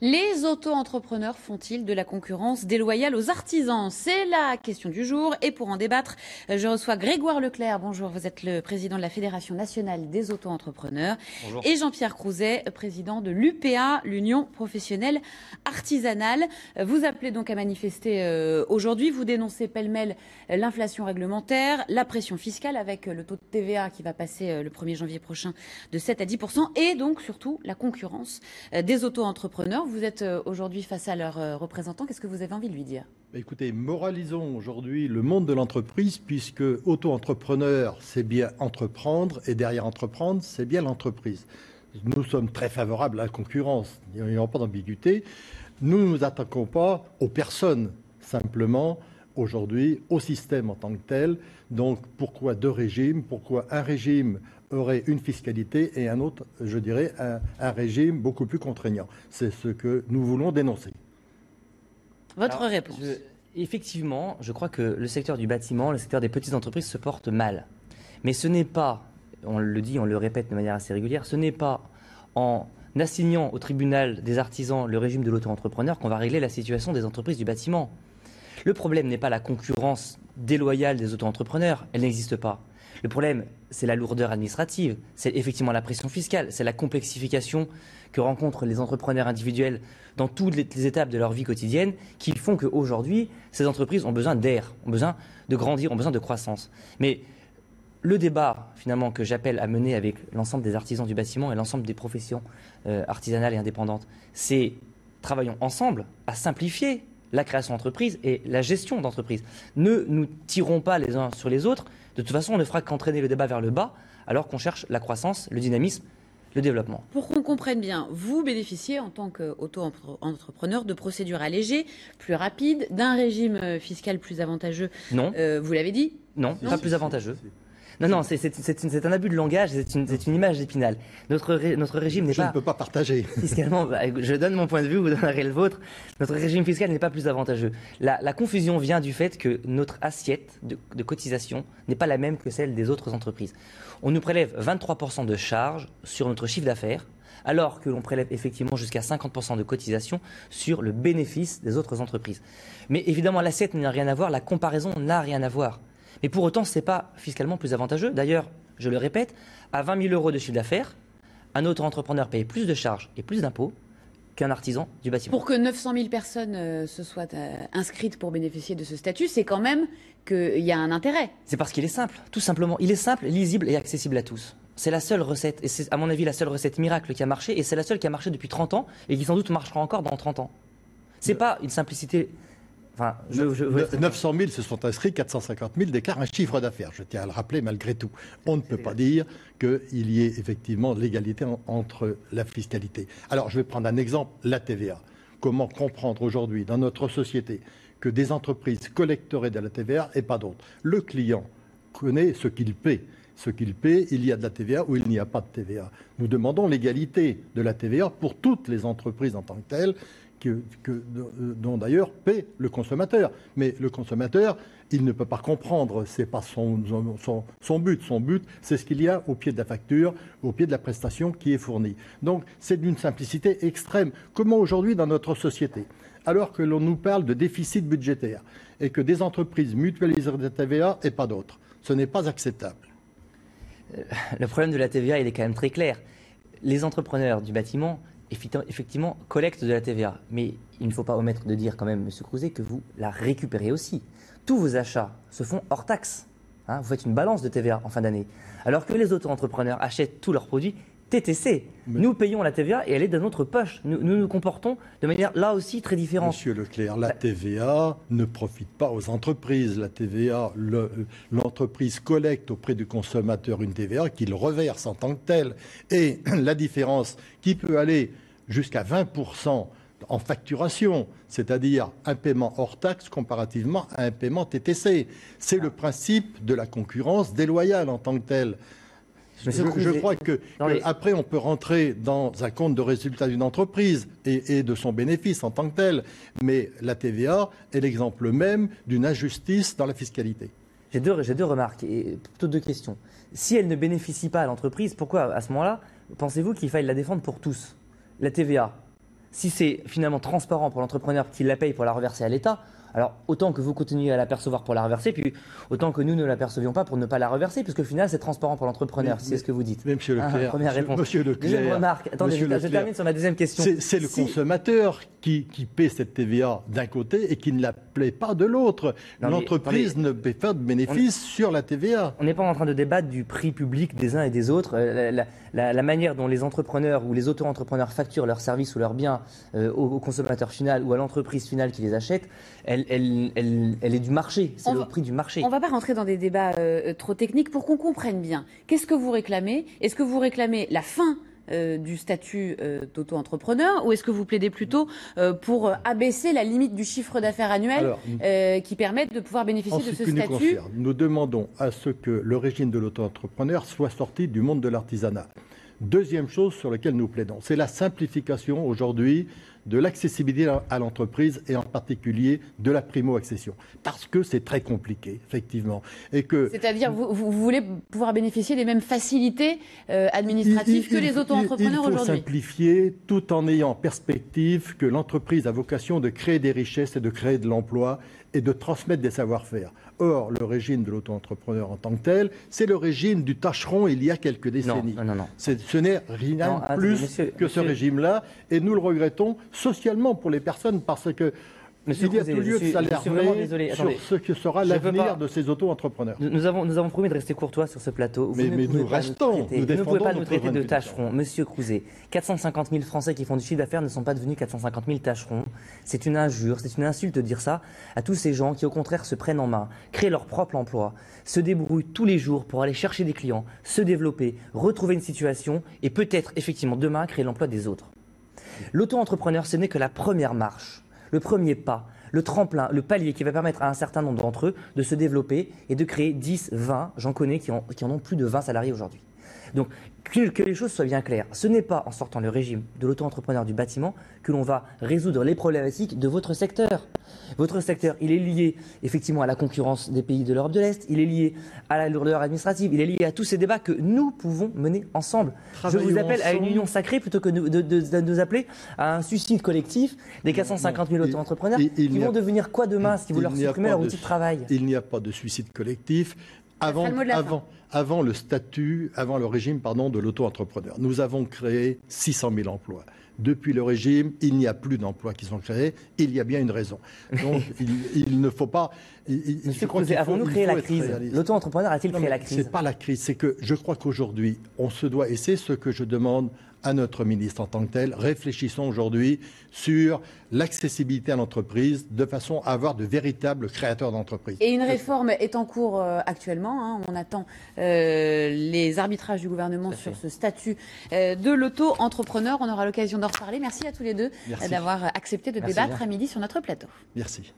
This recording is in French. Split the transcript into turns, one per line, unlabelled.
Les auto-entrepreneurs font-ils de la concurrence déloyale aux artisans? C'est la question du jour. Et pour en débattre, je reçois Grégoire Leclerc. Bonjour, vous êtes le président de la Fédération nationale des auto-entrepreneurs.
Bonjour.
Et Jean-Pierre Crouzet, président de l'UPA, l'Union professionnelle artisanale. Vous appelez donc à manifester aujourd'hui. Vous dénoncez pêle-mêle l'inflation réglementaire, la pression fiscale avec le taux de TVA qui va passer le 1er janvier prochain de 7 à 10% et donc surtout la concurrence des auto-entrepreneurs. Vous êtes aujourd'hui face à leurs représentants. Qu'est-ce que vous avez envie de lui dire?
Écoutez, moralisons aujourd'hui le monde de l'entreprise, puisque auto-entrepreneur, c'est bien entreprendre, et derrière entreprendre, c'est bien l'entreprise. Nous sommes très favorables à la concurrence, il n'y a pas d'ambiguïté. Nous ne nous attaquons pas aux personnes, simplement, aujourd'hui, au système en tant que tel. Donc, pourquoi deux régimes? Pourquoi un régime aurait une fiscalité et un autre, je dirais, un régime beaucoup plus contraignant? C'est ce que nous voulons dénoncer.
Votre réponse?
Effectivement, je crois que le secteur du bâtiment, le secteur des petites entreprises se porte mal. Mais ce n'est pas, on le dit, on le répète de manière assez régulière, ce n'est pas en assignant au tribunal des artisans le régime de l'auto-entrepreneur qu'on va régler la situation des entreprises du bâtiment. Le problème n'est pas la concurrence déloyale des auto-entrepreneurs, elle n'existe pas. Le problème, c'est la lourdeur administrative, c'est effectivement la pression fiscale, c'est la complexification que rencontrent les entrepreneurs individuels dans toutes les étapes de leur vie quotidienne qui font qu'aujourd'hui, ces entreprises ont besoin d'air, ont besoin de grandir, ont besoin de croissance. Mais le débat, finalement, que j'appelle à mener avec l'ensemble des artisans du bâtiment et l'ensemble des professions artisanales et indépendantes, c'est travaillons ensemble à simplifier la création d'entreprise et la gestion d'entreprise. Ne nous tirons pas les uns sur les autres. De toute façon, on ne fera qu'entraîner le débat vers le bas alors qu'on cherche la croissance, le dynamisme, le développement.
Pour qu'on comprenne bien, vous bénéficiez en tant qu'auto-entrepreneur de procédures allégées, plus rapides, d'un régime fiscal plus avantageux.
Non.
Vous l'avez dit?
Non, pas plus avantageux. Non, c'est un abus de langage, c'est une image d'Épinal. Notre régime n'est pas...
Je ne peux pas partager.
Fiscalement, je donne mon point de vue, vous donnerez le vôtre. Notre régime fiscal n'est pas plus avantageux. La confusion vient du fait que notre assiette de cotisation n'est pas la même que celle des autres entreprises. On nous prélève 23% de charges sur notre chiffre d'affaires, alors que l'on prélève effectivement jusqu'à 50% de cotisation sur le bénéfice des autres entreprises. Mais évidemment, l'assiette n'a rien à voir, la comparaison n'a rien à voir. Mais pour autant, ce n'est pas fiscalement plus avantageux. D'ailleurs, je le répète, à 20 000 € de chiffre d'affaires, un auto-entrepreneur paye plus de charges et plus d'impôts qu'un artisan du bâtiment.
Pour que 900 000 personnes se soient inscrites pour bénéficier de ce statut, c'est quand même qu'il y a un intérêt.
C'est parce qu'il est simple, tout simplement. Il est simple, lisible et accessible à tous. C'est la seule recette, et c'est à mon avis la seule recette miracle qui a marché, et c'est la seule qui a marché depuis 30 ans, et qui sans doute marchera encore dans 30 ans. Ce n'est pas une simplicité... Enfin,
900 000 se sont inscrits, 450 000 déclarent un chiffre d'affaires. Je tiens à le rappeler malgré tout. On ne peut pas dire qu'il y ait effectivement l'égalité entre la fiscalité. Alors, je vais prendre un exemple, la TVA. Comment comprendre aujourd'hui dans notre société que des entreprises collecteraient de la TVA et pas d'autres? Le client connaît ce qu'il paie. Ce qu'il paie, il y a de la TVA ou il n'y a pas de TVA. Nous demandons l'égalité de la TVA pour toutes les entreprises en tant que telles, dont d'ailleurs paie le consommateur. Mais le consommateur, il ne peut pas comprendre, ce n'est pas son but. Son but, c'est ce qu'il y a au pied de la facture, au pied de la prestation qui est fournie. Donc c'est d'une simplicité extrême. Comment aujourd'hui dans notre société, alors que l'on nous parle de déficit budgétaire et que des entreprises mutualisent de la TVA et pas d'autres, ce n'est pas acceptable.
Le problème de la TVA, il est quand même très clair. Les entrepreneurs du bâtiment effectivement, collecte de la TVA. Mais il ne faut pas omettre de dire quand même, M. Crouzet, que vous la récupérez aussi. Tous vos achats se font hors taxe. Hein, vous faites une balance de TVA en fin d'année. Alors que les auto-entrepreneurs achètent tous leurs produits TTC. Mais nous payons la TVA et elle est dans notre poche. Nous nous comportons de manière là aussi très différente.
Monsieur Leclerc, la TVA ne profite pas aux entreprises. La TVA, l'entreprise collecte auprès du consommateur une TVA qu'il reverse en tant que telle. Et la différence qui peut aller jusqu'à 20% en facturation, c'est-à-dire un paiement hors taxe comparativement à un paiement TTC. C'est le principe de la concurrence déloyale en tant que telle. Je crois qu'après, on peut rentrer dans un compte de résultat d'une entreprise et de son bénéfice en tant que tel. Mais la TVA est l'exemple même d'une injustice dans la fiscalité.
J'ai deux remarques et plutôt deux questions. Si elle ne bénéficie pas à l'entreprise, pourquoi à ce moment-là pensez-vous qu'il faille la défendre pour tous? La TVA, Si c'est finalement transparent pour l'entrepreneur qui la paye pour la reverser à l'État, alors autant que vous continuez à la percevoir pour la reverser, puis autant que nous ne la percevions pas pour ne pas la reverser, puisque au final c'est transparent pour l'entrepreneur, c'est ce que vous dites.
Mais Monsieur Leclerc,
première réponse.
Monsieur Leclerc,
deuxième remarque, attendez, je termine sur ma deuxième question.
C'est le consommateur qui paie cette TVA d'un côté et qui ne la paie pas de l'autre. L'entreprise ne paie pas de bénéfices sur la TVA.
On n'est pas en train de débattre du prix public des uns et des autres. La manière dont les entrepreneurs ou les auto-entrepreneurs facturent leurs services ou leurs biens au consommateur final ou à l'entreprise finale qui les achète, elle est du marché, c'est le prix du marché.
On ne va pas rentrer dans des débats trop techniques pour qu'on comprenne bien. Qu'est-ce que vous réclamez? Est-ce que vous réclamez la fin du statut d'auto-entrepreneur ou est-ce que vous plaidez plutôt pour abaisser la limite du chiffre d'affaires annuel qui permette de pouvoir bénéficier de ce statut?
Nous demandons à ce que le régime de l'auto-entrepreneur soit sorti du monde de l'artisanat. Deuxième chose sur laquelle nous plaidons, c'est la simplification aujourd'hui de l'accessibilité à l'entreprise et en particulier de la primo-accession. Parce que c'est très compliqué, effectivement.
C'est-à-dire, vous voulez pouvoir bénéficier des mêmes facilités administratives que les auto-entrepreneurs aujourd'hui?
Il faut simplifier tout en ayant en perspective que l'entreprise a vocation de créer des richesses et de créer de l'emploi et de transmettre des savoir-faire. Or, le régime de l'auto-entrepreneur en tant que tel, c'est le régime du tâcheron il y a quelques décennies.
Non.
Ce n'est rien plus que ce régime-là, et nous le regrettons socialement pour les personnes parce que il y a tout lieu de s'alarmer sur ce que sera l'avenir de ces auto-entrepreneurs.
Nous avons promis de rester courtois sur ce plateau.
Mais nous restons.
Vous ne pouvez pas nous traiter de tâcherons. Monsieur Crouzet, 450 000 Français qui font du chiffre d'affaires ne sont pas devenus 450 000 tâcherons. C'est une injure, c'est une insulte de dire ça à tous ces gens qui, au contraire, se prennent en main, créent leur propre emploi, se débrouillent tous les jours pour aller chercher des clients, se développer, retrouver une situation et peut-être, effectivement, demain, créer l'emploi des autres. L'auto-entrepreneur, ce n'est que la première marche. Le premier pas, le tremplin, le palier qui va permettre à un certain nombre d'entre eux de se développer et de créer 10, 20, j'en connais qui en ont plus de 20 salariés aujourd'hui. Donc, que les choses soient bien claires. Ce n'est pas en sortant le régime de l'auto-entrepreneur du bâtiment que l'on va résoudre les problématiques de votre secteur. Votre secteur, il est lié effectivement à la concurrence des pays de l'Europe de l'Est, il est lié à la lourdeur administrative, il est lié à tous ces débats que nous pouvons mener ensemble. Je vous appelle à une union sacrée plutôt que de nous appeler à un suicide collectif des 450 000 auto-entrepreneurs qui vont devenir quoi demain si vous leur supprimez leur outil de travail?
Il n'y a pas de suicide collectif. Avant le statut, avant le régime de l'auto-entrepreneur, nous avons créé 600 000 emplois. Depuis le régime, il n'y a plus d'emplois qui sont créés. Il y a bien une raison. Donc, il ne faut pas...
Monsieur Crouzet, avons-nous créé la crise? L'auto-entrepreneur a-t-il créé la crise?
Ce n'est pas la crise. C'est que je crois qu'aujourd'hui, on se doit, et c'est ce que je demande à notre ministre en tant que tel, réfléchissons aujourd'hui sur l'accessibilité à l'entreprise de façon à avoir de véritables créateurs d'entreprises.
Et une réforme est en cours actuellement. On attend les arbitrages du gouvernement sur ce statut de l'auto-entrepreneur. On aura l'occasion d'en reparler. Merci à tous les deux d'avoir accepté de débattre à midi sur notre plateau.
Merci.